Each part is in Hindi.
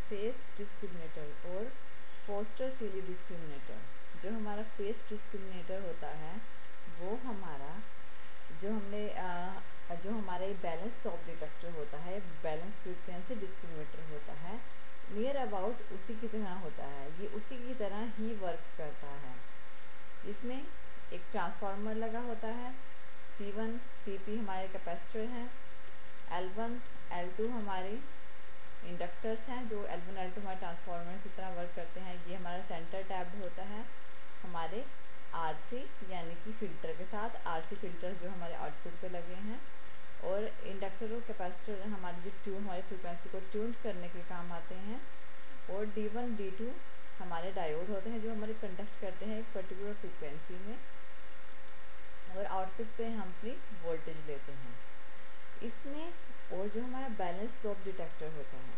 फेस डिस्क्रिमिनेटर और फोस्टर सीली डिस्क्रिमिनेटर। जो हमारा फेस डिस्क्रिमिनेटर होता है वो हमारा जो हमारा बैलेंस स्टॉप डिटेक्टर होता है, बैलेंस फ्रीक्वेंसी डिस्क्रिमिनेटर होता है, नियर अबाउट उसी की तरह होता है। ये उसी की तरह ही वर्क करता है। इसमें एक ट्रांसफार्मर लगा होता है, C1 CP हमारे कैपेसिटर हैं, L1 L2 हमारे इंडक्टर्स हैं जो L1 L2 हमारे ट्रांसफार्मर की तरह वर्क करते हैं। ये हमारा सेंटर टैब्ड होता है हमारे RC यानी कि फ़िल्टर के साथ, RC फिल्टर जो हमारे आउटपुट पे लगे हैं, और इंडक्टर और कैपेसिटर हमारी जो हमारी फ्रिक्वेंसी को ट्यून करने के काम आते हैं, और D1 D2 हमारे डायोड होते हैं जो हमारे कंडक्ट करते हैं एक पर्टिकुलर फ्रिक्वेंसी में, और आउटपुट पे हम अपनी वोल्टेज लेते हैं। इसमें और जो हमारा बैलेंस स्लोप डिटेक्टर होता है,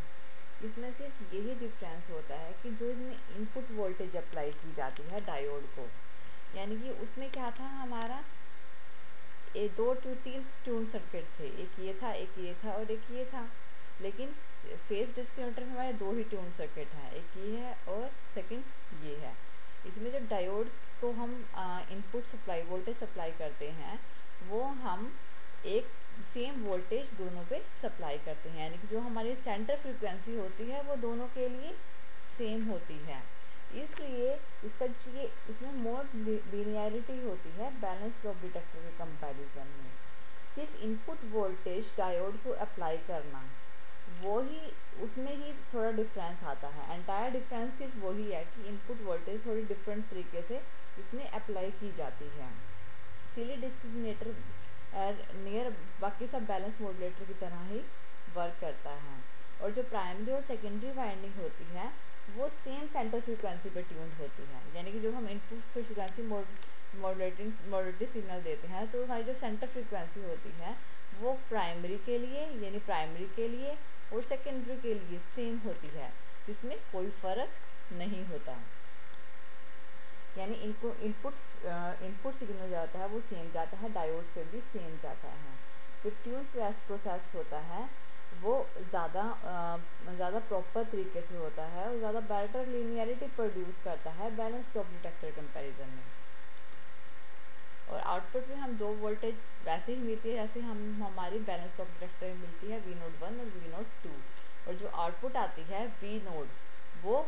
इसमें सिर्फ यही डिफरेंस होता है कि जो इसमें इनपुट वोल्टेज अप्लाई की जाती है डायोड को, यानी कि उसमें क्या था हमारा तीन ट्यून सर्किट थे, एक ये था, एक ये था और एक ये था। लेकिन फेस डिस्क्रिमिनेटर में हमारे दो ही ट्यून सर्किट हैं, एक ये है और सेकंड ये है। इसमें जो डायोड को हम इनपुट सप्लाई वोल्टेज सप्लाई करते हैं वो हम एक सेम वोल्टेज दोनों पे सप्लाई करते हैं, यानी कि जो हमारी सेंटर फ्रीक्वेंसी होती है वो दोनों के लिए सेम होती है। इसलिए इसमें मोर लीनियरिटी होती है बैलेंस स्लोप डिटेक्टर के कंपैरिजन में। सिर्फ इनपुट वोल्टेज डायोड को अप्लाई करना, वो ही उसमें ही थोड़ा डिफरेंस आता है। एंटायर डिफरेंस सिर्फ वही है कि इनपुट वोल्टेज थोड़ी डिफरेंट तरीके से इसमें अप्लाई की जाती है। सीली डिस्क्रिमिनेटर नियर बाकी सब बैलेंस मॉड्यूलेटर की तरह ही वर्क करता है, और जो प्राइमरी और सेकेंडरी वाइंडिंग होती है वो सेम सेंटर फ्रीक्वेंसी पे ट्यून्ड होती है। यानी कि जब हम इनपुट फ्रीक्वेंसी मॉड्यूलेटरी सिग्नल देते हैं तो हमारी जो सेंटर फ्रीक्वेंसी होती है वो प्राइमरी के लिए और सेकेंडरी के लिए सेम होती है, जिसमें कोई फ़र्क नहीं होता। यानी इनको इनपुट सिग्नल जाता है वो सेम जाता है, डायोड्स पे भी सेम जाता है। जो ट्यून प्रोसेस होता है वो ज़्यादा प्रॉपर तरीके से होता है और ज़्यादा बेटर लीनियरिटी प्रोड्यूस करता है बैलेंस स्लोप डिटेक्टर कंपैरिजन में। और आउटपुट में हम दो वोल्टेज वैसे ही मिलती है जैसे हमारी बैलेंस स्लोप डिटेक्टर में मिलती है V01 और V02, और जो आउटपुट आती है V नोड वो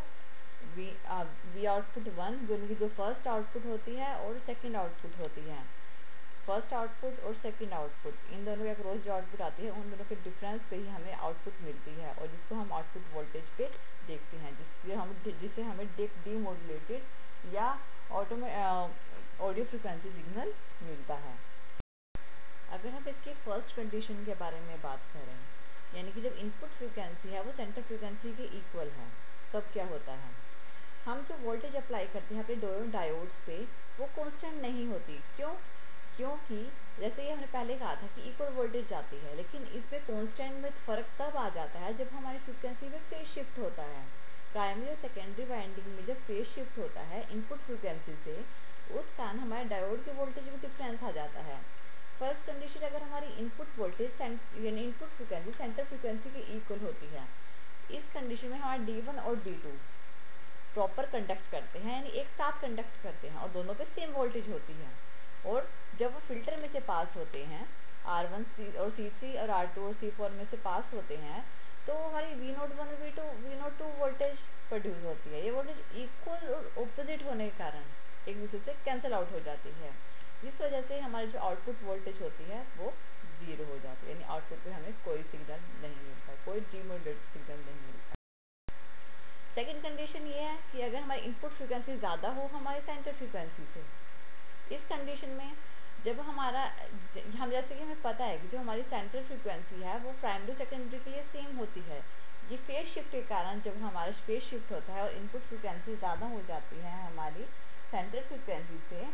V आउटपुट 1 जो फर्स्ट आउटपुट होती है और सेकंड आउटपुट होती है। फर्स्ट आउटपुट और सेकंड आउटपुट इन दोनों के अक्रॉस जो आउटपुट आती है उन दोनों के डिफरेंस पे ही हमें आउटपुट मिलती है, और जिसको हम आउटपुट वोल्टेज पे देखते हैं, जिसे हमें डीमोडुलेटेड या ऑडियो फ्रिक्वेंसी सिग्नल मिलता है। अगर हम इसकी फर्स्ट कंडीशन के बारे में बात करें, यानी कि जब इनपुट फ्रिक्वेंसी है वो सेंटर फ्रिक्वेंसी के इक्वल है, तब क्या होता है, हम जो वोल्टेज अप्लाई करते हैं अपने दोनों डायोड्स पे वो कांस्टेंट नहीं होती। क्योंकि जैसे ये हमने पहले कहा था कि इक्वल वोल्टेज जाती है, लेकिन इसमें कांस्टेंट में फ़र्क तब आ जाता है जब हमारी फ्रिक्वेंसी में फेज शिफ्ट होता है। प्राइमरी और सेकेंडरी वाइंडिंग में जब फेज शिफ्ट होता है इनपुट फ्रिक्वेंसी से, उस कारण हमारे डायोड के वोल्टेज में डिफरेंस आ जाता है। फर्स्ट कंडीशन, अगर हमारी इनपुट वोल्टेज यानी इनपुट फ्रिक्वेंसी सेंटर फ्रिक्वेंसी के इक्वल होती है, इस कंडीशन में हमारा D1 और D2 प्रॉपर कंडक्ट करते हैं, यानी एक साथ कंडक्ट करते हैं और दोनों पे सेम वोल्टेज होती है। और जब वो फिल्टर में से पास होते हैं, R1 और C3 और R2 और C4 में से पास होते हैं, तो हमारी V01 और V02 वोल्टेज प्रोड्यूस होती है। ये वोल्टेज इक्वल और ऑपोजिट होने के कारण एक दूसरे से कैंसिल आउट हो जाती है, जिस वजह से हमारी जो आउटपुट वोल्टेज होती है वो 0 हो जाती है, यानी आउटपुट पे हमें कोई सिग्नल नहीं मिलता, कोई डीमोडुलेटेड सिग्नल नहीं मिलता। सेकेंड कंडीशन ये है कि अगर हमारी इनपुट फ्रिक्वेंसी ज़्यादा हो हमारी सेंटर फ्रिक्वेंसी से, इस कंडीशन में जब हम जैसे कि हमें पता है कि जो हमारी सेंटर फ्रीक्वेंसी है वो प्राइमरी सेकेंडरी के लिए सेम होती है। ये फेज शिफ्ट के कारण जब हमारा फेज शिफ्ट होता है और इनपुट फ्रीक्वेंसी ज़्यादा हो जाती है हमारी सेंटर फ्रीक्वेंसी से,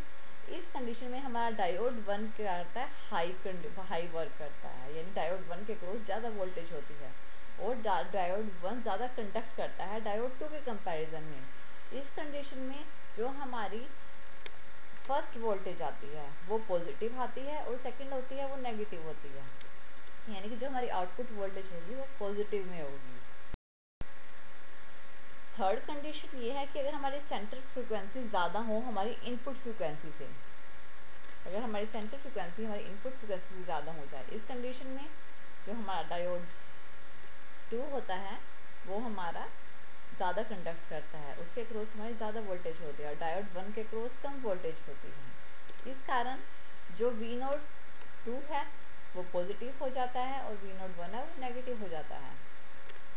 इस कंडीशन में हमारा डायोड 1 क्या करता है, हाई वर्क करता है, यानी डायोड 1 के क्रॉस ज़्यादा वोल्टेज होती है और डायोड 1 ज़्यादा कंडक्ट करता है डायोड 2 के कंपैरिजन में। इस कंडीशन में जो हमारी फर्स्ट वोल्टेज आती है वो पॉजिटिव आती है और सेकंड होती है वो नेगेटिव होती है, यानी कि जो हमारी आउटपुट वोल्टेज होगी वो पॉजिटिव में होगी। थर्ड कंडीशन ये है कि अगर हमारी सेंटर फ्रिक्वेंसी ज़्यादा हो हमारी इनपुट फ्रिक्वेंसी से, अगर हमारी सेंटर फ्रिक्वेंसी हमारी इनपुट फ्रिक्वेंसी से ज़्यादा हो जाए, इस कंडीशन में जो हमारा डायोड 2 होता है वो हमारा ज़्यादा कंडक्ट करता है, उसके क्रॉस हमारी ज़्यादा वोल्टेज होती है और डायोड 1 के क्रॉस कम वोल्टेज होती है। इस कारण जो V02 है वो पॉजिटिव हो जाता है और V01 है वो नेगेटिव हो जाता है,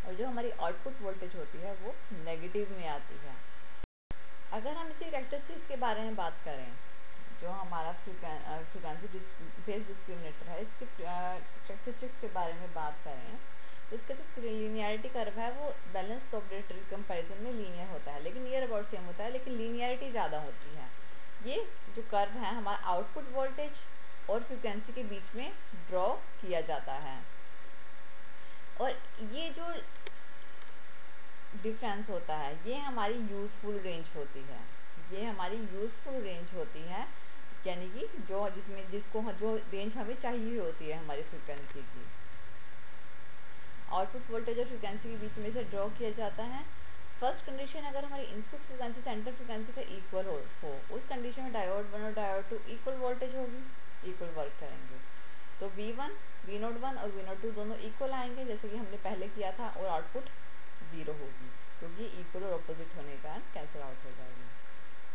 और जो हमारी आउटपुट वोल्टेज होती है वो नेगेटिव में आती है। अगर हम इसी कैरेक्टरिस्टिक्स के बारे में बात करें, जो हमारा फ्रीक्वेंसी फेज डिस्क्रिमिनेटर है, इसके कैरेक्टरिस्टिक्स के बारे में बात करें तो इसका जो लीनियरिटी कर्व है वो बैलेंस ऑपरेटर कंपैरिजन में लीनियर होता है, लेकिन नियर अबाउट सेम होता है, लेकिन लीनियरिटी ज़्यादा होती है। ये जो कर्व है हमारा आउटपुट वोल्टेज और फ्रीक्वेंसी के बीच में ड्रॉ किया जाता है, और ये जो डिफरेंस होता है ये हमारी यूज़फुल रेंज होती है, ये हमारी यूज़फुल रेंज होती है, यानी कि जो जो रेंज हमें चाहिए होती है हमारी फ्रीक्वेंसी की। आउटपुट वोल्टेज और फ्रीक्वेंसी के बीच में से ड्रॉ किया जाता है। फर्स्ट कंडीशन, अगर हमारी इनपुट फ्रीक्वेंसी सेंटर फ्रीक्वेंसी का इक्वल हो उस कंडीशन में डायोड 1 और डायोड 2 इक्वल वोल्टेज होगी, इक्वल वर्क करेंगे, तो V1 V01 और V02 दोनों इक्वल आएंगे जैसे कि हमने पहले किया था, और आउटपुट 0 होगी क्योंकि इक्वल और अपोजिट होने के कारण कैंसिल आउट हो जाएगी।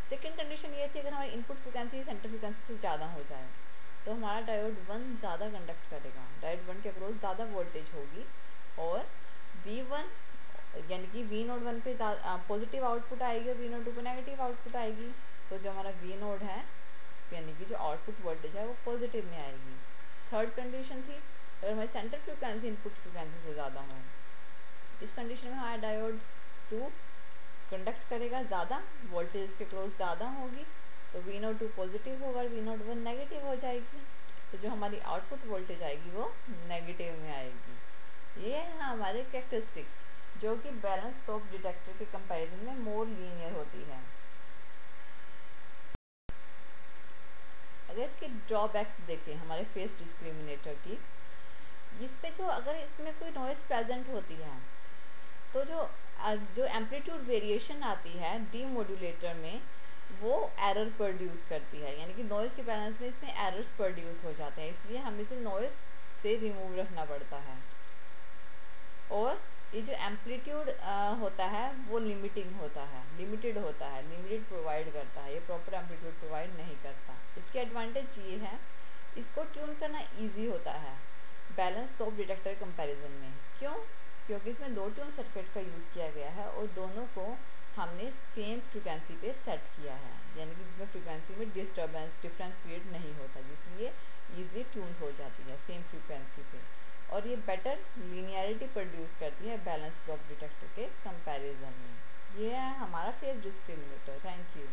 सेकेंड कंडीशन ये थी, अगर हमारी इनपुट फ्रीक्वेंसी सेंटर फ्रीक्वेंसी से ज़्यादा हो जाए तो हमारा डायोड 1 ज़्यादा कंडक्ट करेगा, डायोड 1 के अक्रॉस ज़्यादा वोल्टेज होगी, और V1 यानी कि V01 पे पॉजिटिव आउटपुट आएगी और V02 पे नेगेटिव आउटपुट आएगी, तो जो हमारा V0 है यानी कि जो आउटपुट वोल्टेज है वो पॉजिटिव में आएगी। थर्ड कंडीशन थी, अगर हमारी सेंटर फ्रीक्वेंसी इनपुट फ्रीक्वेंसी से ज़्यादा हो, इस कंडीशन में हमारा डायोड 2 कंडक्ट करेगा ज़्यादा, वोल्टेज के क्रॉस ज़्यादा होगी, तो V02 पॉजिटिव होगा और V01 नेगेटिव हो जाएगी, तो जो हमारी आउटपुट वोल्टेज आएगी वो नेगेटिव में आएगी। ये है हमारे कैरेक्टरिस्टिक्स जो कि बैलेंस टॉप डिटेक्टर के कंपैरिजन में मोर लीनियर होती है। अगर इसके ड्रॉबैक्स देखें हमारे फेस डिस्क्रिमिनेटर की, इस पे जो अगर इसमें कोई नॉइज़ प्रेजेंट होती है तो जो एम्पलीट्यूड वेरिएशन आती है डीमोडुलेटर में वो एरर प्रोड्यूस करती है, यानी कि नॉइज़ के बैलेंस में इसमें एरर्स प्रोड्यूस हो जाते हैं, इसलिए हमें इसे नॉइज़ से रिमूव रखना पड़ता है। और ये जो एम्पलीट्यूड होता है वो लिमिटेड होता है, लिमिटेड प्रोवाइड करता है, ये प्रॉपर एम्पलीट्यूड प्रोवाइड नहीं करता। इसकी एडवांटेज ये है, इसको ट्यून करना ईजी होता है बैलेंस टॉप डिटेक्टर कंपैरिजन में। क्यों? क्योंकि इसमें 2 ट्यून सर्किट का यूज़ किया गया है और दोनों को हमने सेम फ्रीक्वेंसी पे सेट किया है, यानी कि जिसमें फ्रीक्वेंसी में डिफरेंस क्रिएट नहीं होता, जिसलिए ईजिली ट्यून हो जाती है सेम फ्रीक्वेंसी पे, और ये बेटर लीनियरिटी प्रोड्यूस करती है बैलेंस टॉप डिटेक्टर के कंपैरिजन में। ये है हमारा फेस डिस्क्रिमिनेटर। Thank you.